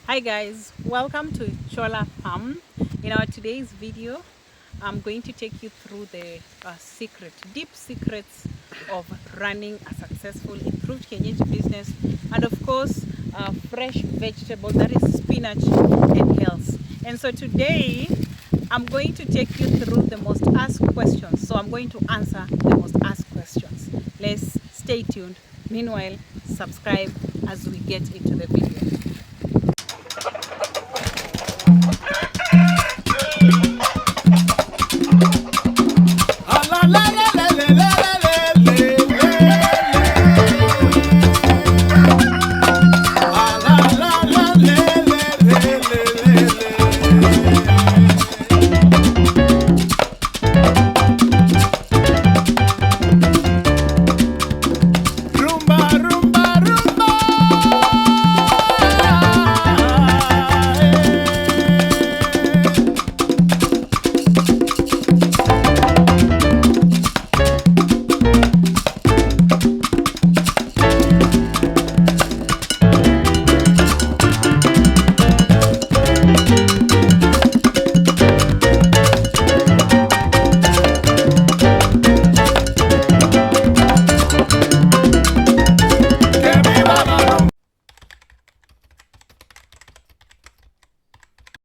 Hi guys, welcome to Cholla Farm. In our today's video, I'm going to take you through the deep secrets of running a successful improved kienyeji business, and of course, fresh vegetable that is spinach and kales. And so today, I'm going to take you through the most asked questions. So I'm going to answer the most asked questions. Let's stay tuned. Meanwhile, subscribe as we get into the video.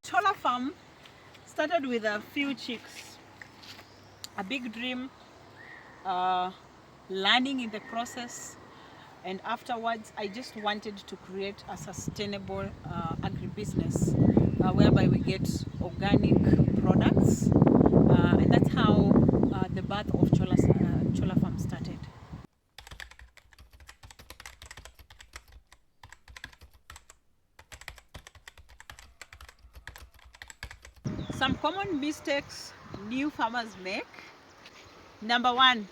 Cholla Farm started with a few chicks, a big dream, learning in the process, and afterwards I just wanted to create a sustainable agribusiness whereby we get organic products, and that's how the birth of Cholla Farm started. Some common mistakes new farmers make. Number one,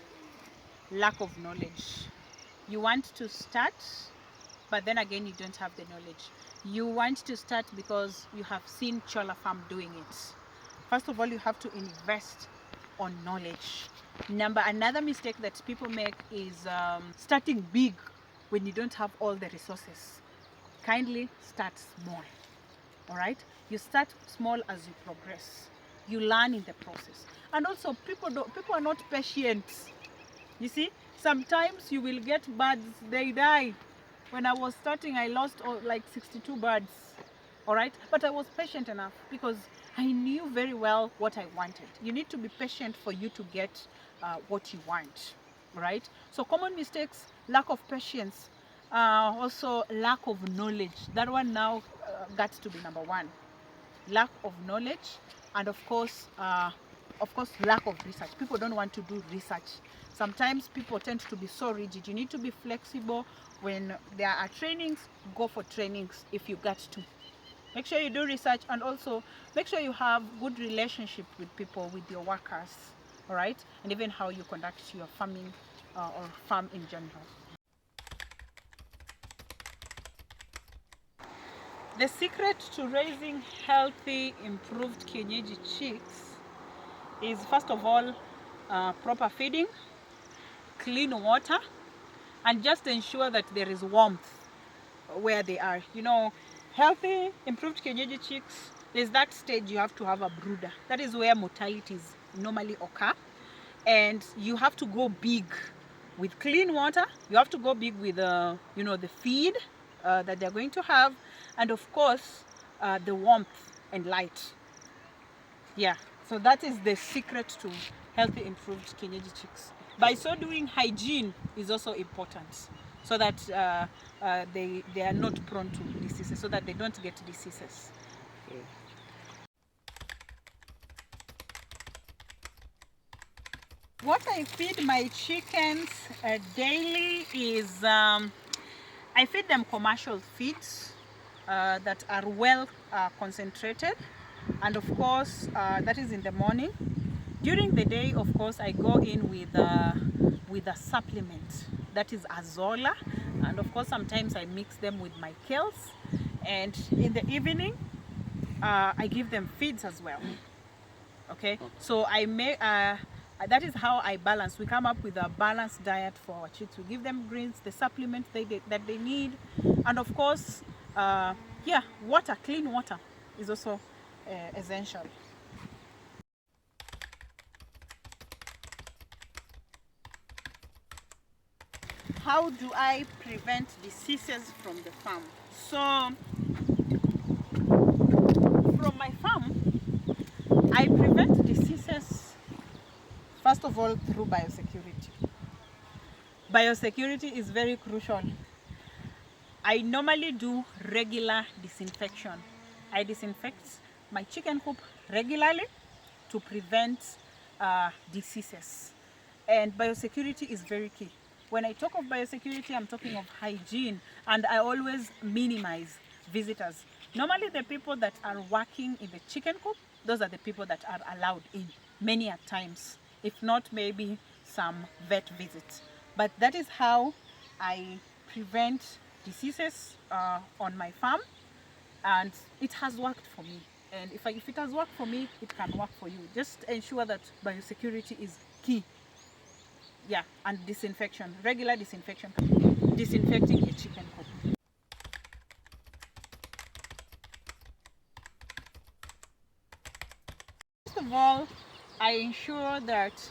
lack of knowledge. You want to start, but then again you don't have the knowledge. You want to start because you have seen Cholla Farm doing it. First of all, you have to invest on knowledge. Another mistake that people make is starting big when you don't have all the resources. Kindly start small. All right, you start small as you progress. You learn in the process. And also, people are not patient. You see, sometimes you will get birds, they die. When I was starting, I lost like 62 birds. All right, but I was patient enough because I knew very well what I wanted. You need to be patient for you to get what you want. All right, so common mistakes: lack of patience, also lack of knowledge. That one now got to be number one. Lack of knowledge, and of course, lack of research. People don't want to do research. Sometimes people tend to be so rigid. You need to be flexible. When there are trainings, go for trainings if you got to. Make sure you do research, and also make sure you have good relationship with people, with your workers, all right, and even how you conduct your farming or farm in general. The secret to raising healthy, improved kienyeji chicks is, first of all, proper feeding, clean water, and just ensure that there is warmth where they are. You know, healthy, improved kienyeji chicks, there's that stage you have to have a brooder. That is where mortalities normally occur. And you have to go big with clean water. You have to go big with, the feed that they're going to have. And of course, the warmth and light. Yeah, so that is the secret to healthy, improved kienyeji chicks. By so doing, hygiene is also important, so that they are not prone to diseases, so that they don't get diseases. Okay. What I feed my chickens daily is I feed them commercial feeds that are well concentrated, and of course that is in the morning. During the day, of course, I go in with a supplement that is Azola, and of course sometimes I mix them with my Kales, and in the evening I give them feeds as well. Okay, so I make that is how I balance. We come up with a balanced diet for our chicks. We give them greens, the supplements that they need, and of course yeah, water, clean water is also essential. How do I prevent diseases from the farm? So from my farm, I prevent diseases first of all through biosecurity. Biosecurity is very crucial. I normally do regular disinfection. I disinfect my chicken coop regularly to prevent diseases. And biosecurity is very key. When I talk of biosecurity, I'm talking of hygiene, and I always minimize visitors. Normally the people that are working in the chicken coop, those are the people that are allowed in many a times, if not maybe some vet visits. But that is how I prevent diseases on my farm, and it has worked for me. And if it has worked for me, it can work for you. Just ensure that biosecurity is key. Yeah, and disinfection, regular disinfection, disinfecting your chicken coop. First of all, I ensure that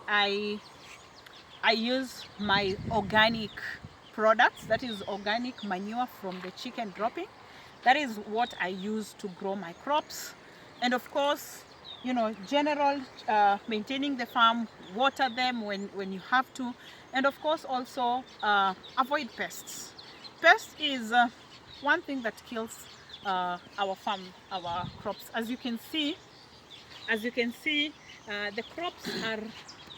I use my organic products, that is organic manure from the chicken dropping. That is what I use to grow my crops. And of course, you know, general maintaining the farm, water them when you have to. And of course also avoid pests. Pest is one thing that kills our farm, our crops. As you can see, the crops are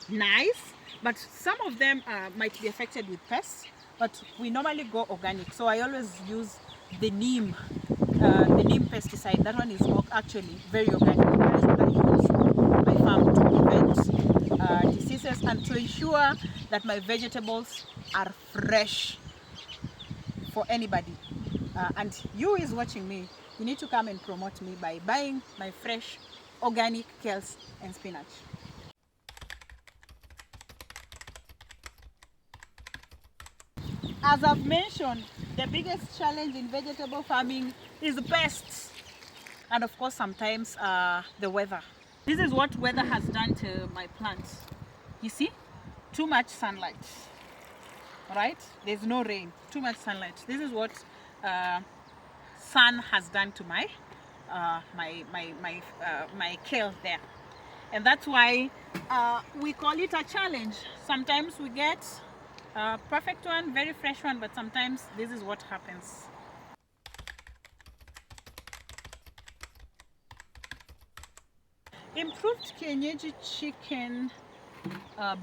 nice, but some of them might be affected with pests. But we normally go organic, so I always use the neem pesticide. That one is actually very organic. That is what I use on my farm to prevent diseases and to ensure that my vegetables are fresh for anybody. And you is watching me, you need to come and promote me by buying my fresh organic kales and spinach. As I've mentioned, the biggest challenge in vegetable farming is pests, and of course sometimes the weather. This is what weather has done to my plants. You see, too much sunlight, right? There's no rain, too much sunlight. This is what sun has done to my my kale there, and that's why we call it a challenge. Sometimes we get a perfect one, very fresh one, but sometimes this is what happens. Improved Kienyeji chicken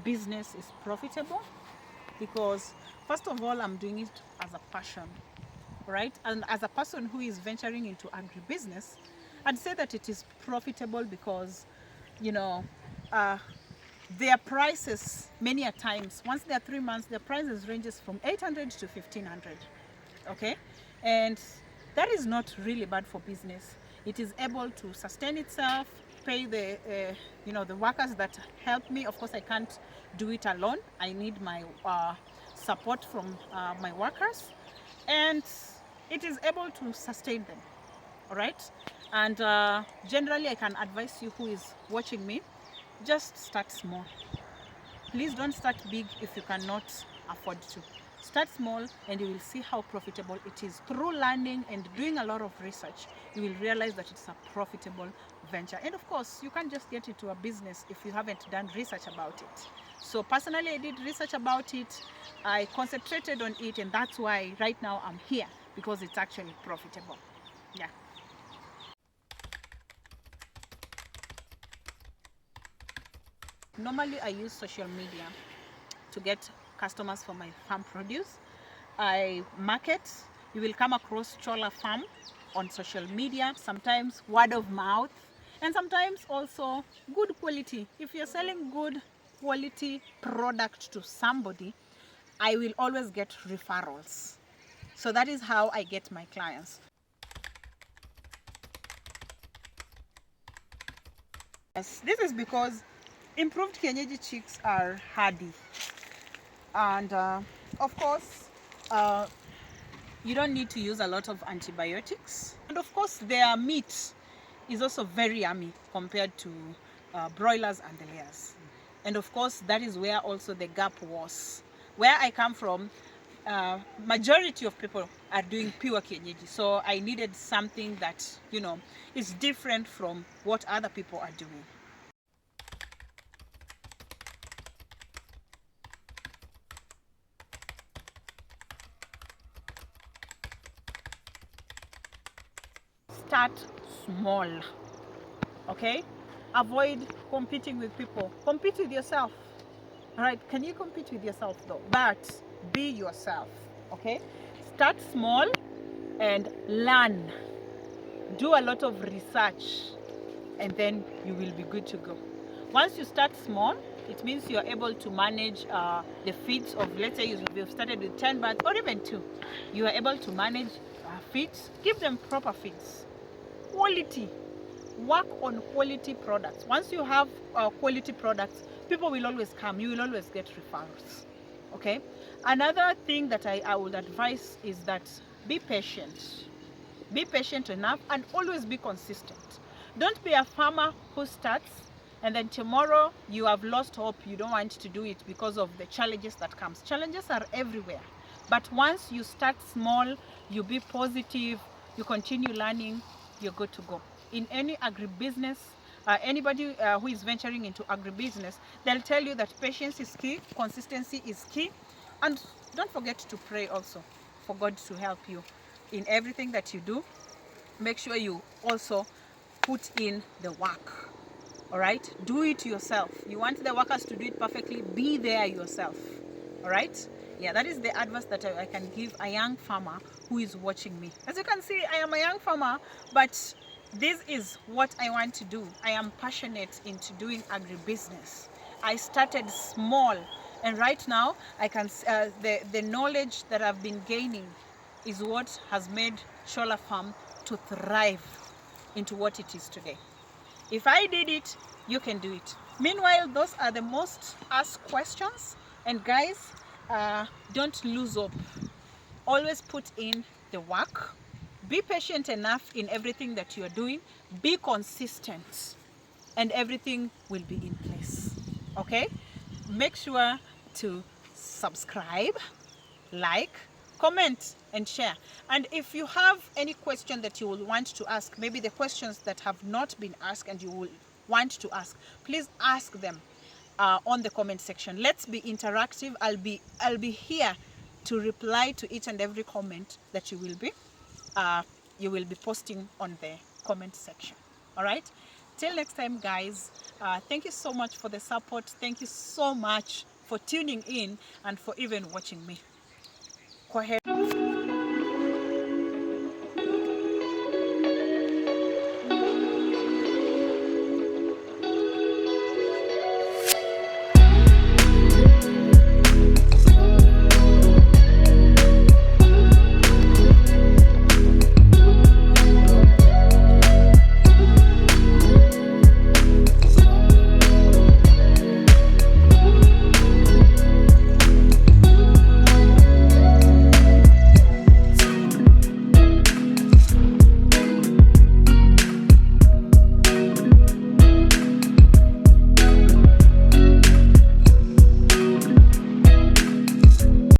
business is profitable because first of all, I'm doing it as a passion, right? And as a person who is venturing into agribusiness, I'd say that it is profitable because, you know, their prices many a times, once they're 3 months, their prices ranges from 800 to 1500. Okay, and that is not really bad for business. It is able to sustain itself, pay the the workers that help me. Of course, I can't do it alone. I need my support from my workers, and it is able to sustain them. All right, and generally I can advise you who is watching me, just start small. Please don't start big if you cannot afford to. Start small and you will see how profitable it is. Through learning and doing a lot of research, you will realize that it's a profitable venture. And of course, you can't just get into a business if you haven't done research about it. So personally, I did research about it. I concentrated on it, and that's why right now I'm here, because it's actually profitable. Yeah. Normally, I use social media to get customers for my farm produce. I market. You will come across Cholla Farm on social media, sometimes word of mouth, and sometimes also good quality. If you're selling good quality product to somebody, I will always get referrals. So that is how I get my clients. Yes, this is because improved Kienyeji chicks are hardy, and of course You don't need to use a lot of antibiotics. And of course, their meat is also very yummy compared to broilers and the layers. And of course, that is where also the gap was. Where I come from, majority of people are doing pure kienyeji. So I needed something that, you know, is different from what other people are doing. Start small, okay? Avoid competing with people. Compete with yourself. All right, can you compete with yourself though? But be yourself, okay? Start small and learn. Do a lot of research and then you will be good to go. Once you start small, it means you're able to manage the feeds of, let's say you've started with 10 birds or even 2. You are able to manage feeds. Give them proper feeds. Quality. Work on quality products. Once you have quality products, people will always come. You will always get referrals. Okay. Another thing that I would advise is that be patient. Be patient enough and always be consistent. Don't be a farmer who starts and then tomorrow you have lost hope. You don't want to do it because of the challenges that comes. Challenges are everywhere. But once you start small, you be positive, you continue learning, you're good to go. In any agribusiness, anybody who is venturing into agribusiness, they'll tell you that patience is key, consistency is key, and don't forget to pray also for God to help you in everything that you do. Make sure you also put in the work. All right, do it yourself. You want the workers to do it perfectly, be there yourself. All right, yeah, that is the advice that I can give a young farmer who is watching me. As you can see, I am a young farmer, but this is what I want to do. I am passionate into doing agribusiness. I started small, and right now I can the knowledge that I've been gaining is what has made Cholla Farm to thrive into what it is today. If I did it, you can do it. Meanwhile, those are the most asked questions. And guys, don't lose hope. Always put in the work. Be patient enough in everything that you are doing. Be consistent and everything will be in place. Okay? Make sure to subscribe, like, comment and share. And if you have any question that you will want to ask, maybe the questions that have not been asked and you will want to ask, please ask them on the comment section. Let's be interactive. I'll be here to reply to each and every comment that you will be posting on the comment section. All right, till next time guys, thank you so much for the support. Thank you so much for tuning in and for even watching me. Go ahead.